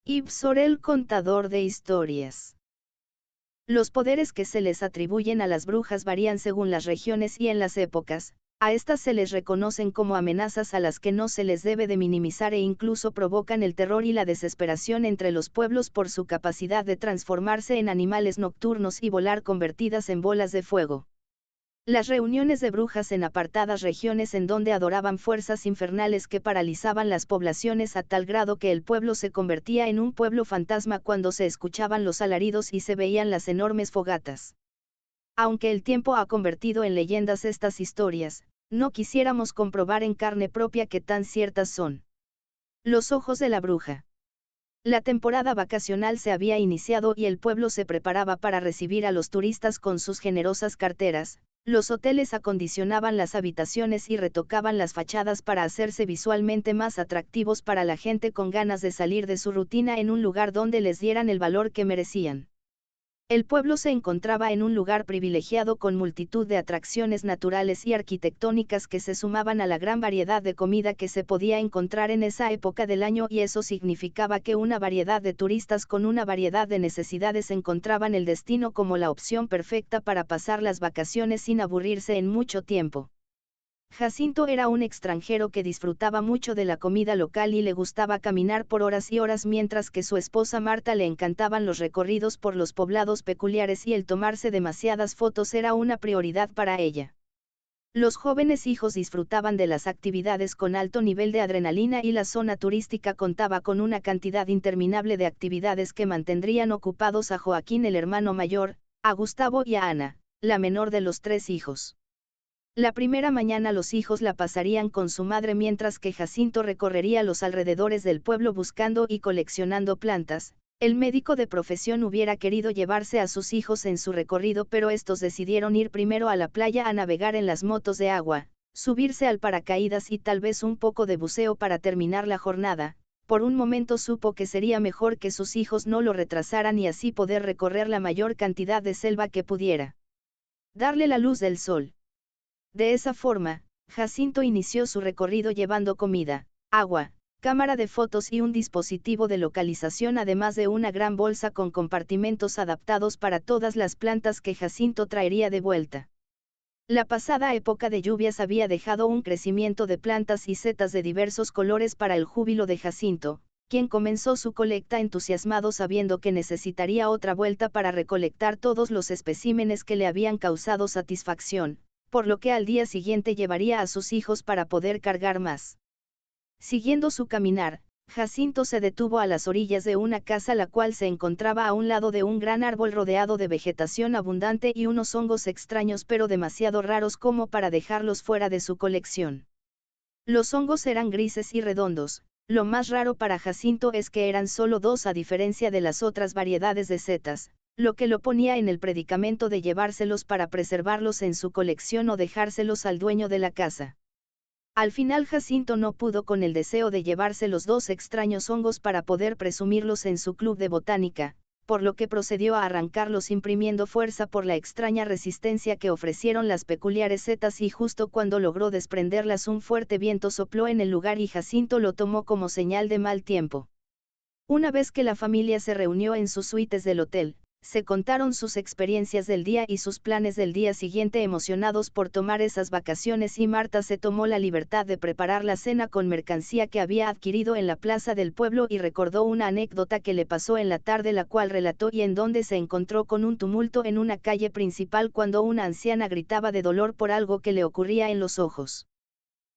Yves Sorel, contador de historias. Los poderes que se les atribuyen a las brujas varían según las regiones y en las épocas. A estas se les reconocen como amenazas a las que no se les debe de minimizar e incluso provocan el terror y la desesperación entre los pueblos por su capacidad de transformarse en animales nocturnos y volar convertidas en bolas de fuego. Las reuniones de brujas en apartadas regiones en donde adoraban fuerzas infernales que paralizaban las poblaciones a tal grado que el pueblo se convertía en un pueblo fantasma cuando se escuchaban los alaridos y se veían las enormes fogatas. Aunque el tiempo ha convertido en leyendas estas historias, no quisiéramos comprobar en carne propia qué tan ciertas son. Los ojos de la bruja. La temporada vacacional se había iniciado y el pueblo se preparaba para recibir a los turistas con sus generosas carteras. Los hoteles acondicionaban las habitaciones y retocaban las fachadas para hacerse visualmente más atractivos para la gente con ganas de salir de su rutina en un lugar donde les dieran el valor que merecían. El pueblo se encontraba en un lugar privilegiado con multitud de atracciones naturales y arquitectónicas que se sumaban a la gran variedad de comida que se podía encontrar en esa época del año, y eso significaba que una variedad de turistas con una variedad de necesidades encontraban el destino como la opción perfecta para pasar las vacaciones sin aburrirse en mucho tiempo. Jacinto era un extranjero que disfrutaba mucho de la comida local y le gustaba caminar por horas y horas, mientras que su esposa Marta le encantaban los recorridos por los poblados peculiares y el tomarse demasiadas fotos era una prioridad para ella. Los jóvenes hijos disfrutaban de las actividades con alto nivel de adrenalina y la zona turística contaba con una cantidad interminable de actividades que mantendrían ocupados a Joaquín, el hermano mayor, a Gustavo y a Ana, la menor de los 3 hijos. La primera mañana los hijos la pasarían con su madre mientras que Jacinto recorrería los alrededores del pueblo buscando y coleccionando plantas. El médico de profesión hubiera querido llevarse a sus hijos en su recorrido, pero estos decidieron ir primero a la playa a navegar en las motos de agua, subirse al paracaídas y tal vez un poco de buceo para terminar la jornada. Por un momento supo que sería mejor que sus hijos no lo retrasaran y así poder recorrer la mayor cantidad de selva que pudiera. Darle la luz del sol. De esa forma, Jacinto inició su recorrido llevando comida, agua, cámara de fotos y un dispositivo de localización, además de una gran bolsa con compartimentos adaptados para todas las plantas que Jacinto traería de vuelta. La pasada época de lluvias había dejado un crecimiento de plantas y setas de diversos colores para el júbilo de Jacinto, quien comenzó su colecta entusiasmado sabiendo que necesitaría otra vuelta para recolectar todos los especímenes que le habían causado satisfacción, por lo que al día siguiente llevaría a sus hijos para poder cargar más. Siguiendo su caminar, Jacinto se detuvo a las orillas de una casa la cual se encontraba a un lado de un gran árbol rodeado de vegetación abundante y unos hongos extraños pero demasiado raros como para dejarlos fuera de su colección. Los hongos eran grises y redondos. Lo más raro para Jacinto es que eran solo 2 a diferencia de las otras variedades de setas, lo que lo ponía en el predicamento de llevárselos para preservarlos en su colección o dejárselos al dueño de la casa. Al final Jacinto no pudo con el deseo de llevarse los 2 extraños hongos para poder presumirlos en su club de botánica, por lo que procedió a arrancarlos imprimiendo fuerza por la extraña resistencia que ofrecieron las peculiares setas, y justo cuando logró desprenderlas un fuerte viento sopló en el lugar y Jacinto lo tomó como señal de mal tiempo. Una vez que la familia se reunió en sus suites del hotel, se contaron sus experiencias del día y sus planes del día siguiente, emocionados por tomar esas vacaciones, y Marta se tomó la libertad de preparar la cena con mercancía que había adquirido en la plaza del pueblo y recordó una anécdota que le pasó en la tarde, la cual relató y en donde se encontró con un tumulto en una calle principal cuando una anciana gritaba de dolor por algo que le ocurría en los ojos.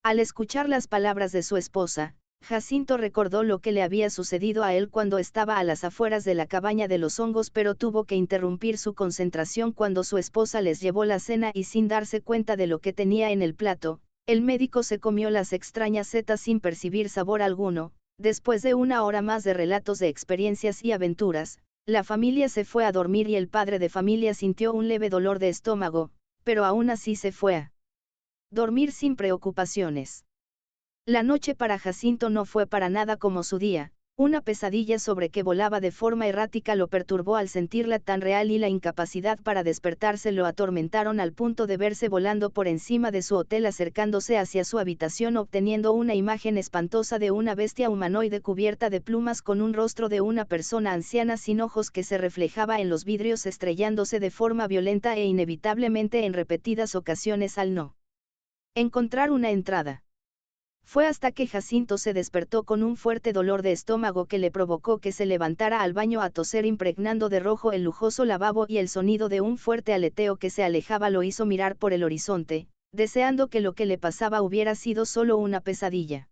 Al escuchar las palabras de su esposa, Jacinto recordó lo que le había sucedido a él cuando estaba a las afueras de la cabaña de los hongos, pero tuvo que interrumpir su concentración cuando su esposa les llevó la cena y sin darse cuenta de lo que tenía en el plato, el médico se comió las extrañas setas sin percibir sabor alguno. Después de una hora más de relatos de experiencias y aventuras, la familia se fue a dormir y el padre de familia sintió un leve dolor de estómago, pero aún así se fue a dormir sin preocupaciones. La noche para Jacinto no fue para nada como su día. Una pesadilla sobre que volaba de forma errática lo perturbó al sentirla tan real y la incapacidad para despertarse lo atormentaron al punto de verse volando por encima de su hotel acercándose hacia su habitación obteniendo una imagen espantosa de una bestia humanoide cubierta de plumas con un rostro de una persona anciana sin ojos que se reflejaba en los vidrios estrellándose de forma violenta e inevitablemente en repetidas ocasiones al no encontrar una entrada. Fue hasta que Jacinto se despertó con un fuerte dolor de estómago que le provocó que se levantara al baño a toser impregnando de rojo el lujoso lavabo y el sonido de un fuerte aleteo que se alejaba lo hizo mirar por el horizonte, deseando que lo que le pasaba hubiera sido solo una pesadilla.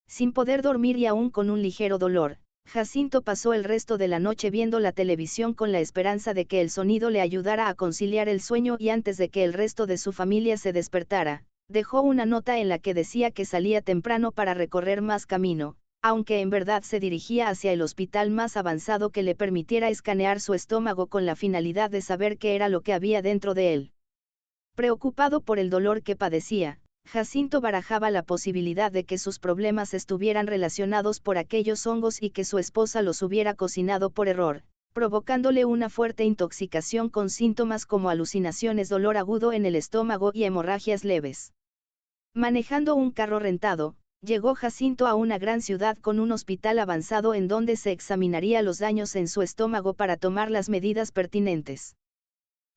Sin poder dormir y aún con un ligero dolor, Jacinto pasó el resto de la noche viendo la televisión con la esperanza de que el sonido le ayudara a conciliar el sueño y antes de que el resto de su familia se despertara, dejó una nota en la que decía que salía temprano para recorrer más camino, aunque en verdad se dirigía hacia el hospital más avanzado que le permitiera escanear su estómago con la finalidad de saber qué era lo que había dentro de él. Preocupado por el dolor que padecía, Jacinto barajaba la posibilidad de que sus problemas estuvieran relacionados por aquellos hongos y que su esposa los hubiera cocinado por error, provocándole una fuerte intoxicación con síntomas como alucinaciones, dolor agudo en el estómago y hemorragias leves. Manejando un carro rentado, llegó Jacinto a una gran ciudad con un hospital avanzado en donde se examinaría los daños en su estómago para tomar las medidas pertinentes.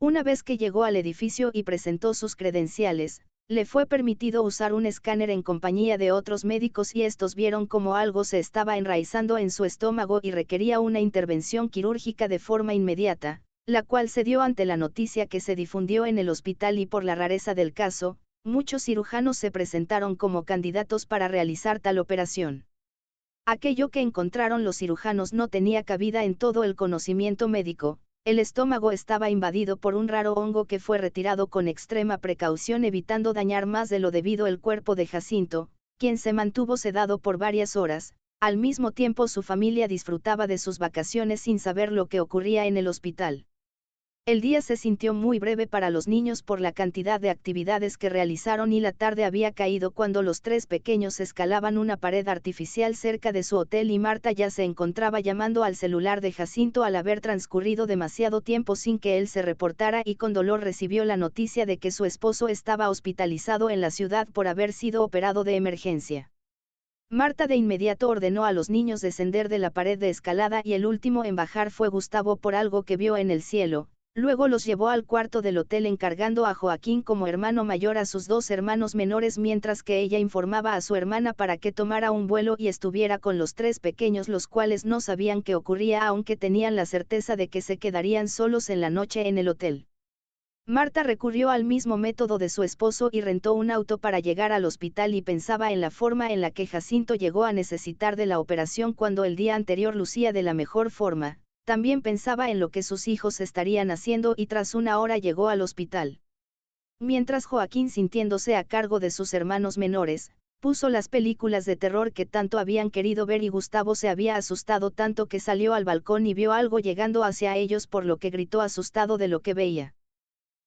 Una vez que llegó al edificio y presentó sus credenciales, le fue permitido usar un escáner en compañía de otros médicos y estos vieron como algo se estaba enraizando en su estómago y requería una intervención quirúrgica de forma inmediata, la cual se dio ante la noticia que se difundió en el hospital y por la rareza del caso, muchos cirujanos se presentaron como candidatos para realizar tal operación. Aquello que encontraron los cirujanos no tenía cabida en todo el conocimiento médico. El estómago estaba invadido por un raro hongo que fue retirado con extrema precaución evitando dañar más de lo debido el cuerpo de Jacinto, quien se mantuvo sedado por varias horas. Al mismo tiempo su familia disfrutaba de sus vacaciones sin saber lo que ocurría en el hospital. El día se sintió muy breve para los niños por la cantidad de actividades que realizaron y la tarde había caído cuando los tres pequeños escalaban una pared artificial cerca de su hotel y Marta ya se encontraba llamando al celular de Jacinto al haber transcurrido demasiado tiempo sin que él se reportara y con dolor recibió la noticia de que su esposo estaba hospitalizado en la ciudad por haber sido operado de emergencia. Marta de inmediato ordenó a los niños descender de la pared de escalada y el último en bajar fue Gustavo por algo que vio en el cielo. Luego los llevó al cuarto del hotel encargando a Joaquín como hermano mayor a sus dos hermanos menores mientras que ella informaba a su hermana para que tomara un vuelo y estuviera con los tres pequeños los cuales no sabían qué ocurría aunque tenían la certeza de que se quedarían solos en la noche en el hotel. Marta recurrió al mismo método de su esposo y rentó un auto para llegar al hospital y pensaba en la forma en la que Jacinto llegó a necesitar de la operación cuando el día anterior lucía de la mejor forma. También pensaba en lo que sus hijos estarían haciendo y tras una hora llegó al hospital. Mientras Joaquín sintiéndose a cargo de sus hermanos menores, puso las películas de terror que tanto habían querido ver y Gustavo se había asustado tanto que salió al balcón y vio algo llegando hacia ellos por lo que gritó asustado de lo que veía.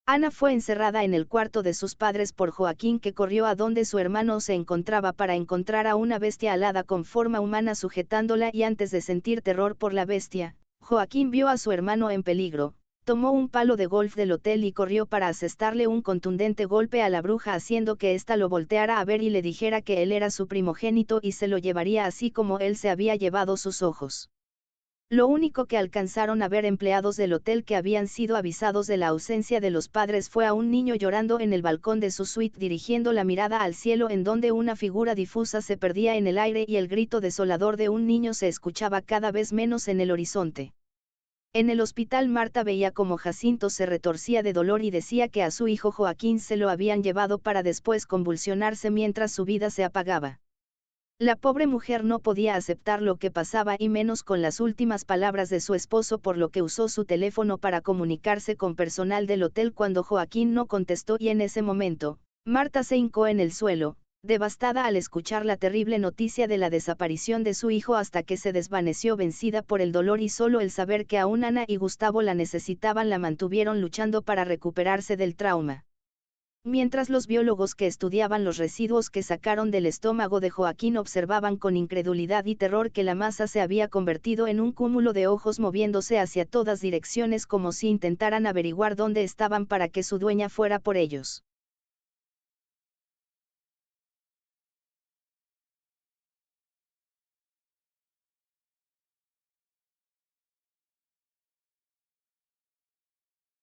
Ana fue encerrada en el cuarto de sus padres por Joaquín que corrió a donde su hermano se encontraba para encontrar a una bestia alada con forma humana sujetándola y antes de sentir terror por la bestia, Joaquín vio a su hermano en peligro, tomó un palo de golf del hotel y corrió para asestarle un contundente golpe a la bruja haciendo que ésta lo volteara a ver y le dijera que él era su primogénito y se lo llevaría así como él se había llevado sus ojos. Lo único que alcanzaron a ver empleados del hotel que habían sido avisados de la ausencia de los padres fue a un niño llorando en el balcón de su suite dirigiendo la mirada al cielo en donde una figura difusa se perdía en el aire y el grito desolador de un niño se escuchaba cada vez menos en el horizonte. En el hospital Marta veía como Jacinto se retorcía de dolor y decía que a su hijo Joaquín se lo habían llevado para después convulsionarse mientras su vida se apagaba. La pobre mujer no podía aceptar lo que pasaba y menos con las últimas palabras de su esposo por lo que usó su teléfono para comunicarse con personal del hotel cuando Joaquín no contestó y en ese momento, Marta se hincó en el suelo, devastada al escuchar la terrible noticia de la desaparición de su hijo hasta que se desvaneció vencida por el dolor y solo el saber que aún Ana y Gustavo la necesitaban la mantuvieron luchando para recuperarse del trauma. Mientras los biólogos que estudiaban los residuos que sacaron del estómago de Joaquín observaban con incredulidad y terror que la masa se había convertido en un cúmulo de ojos moviéndose hacia todas direcciones como si intentaran averiguar dónde estaban para que su dueña fuera por ellos.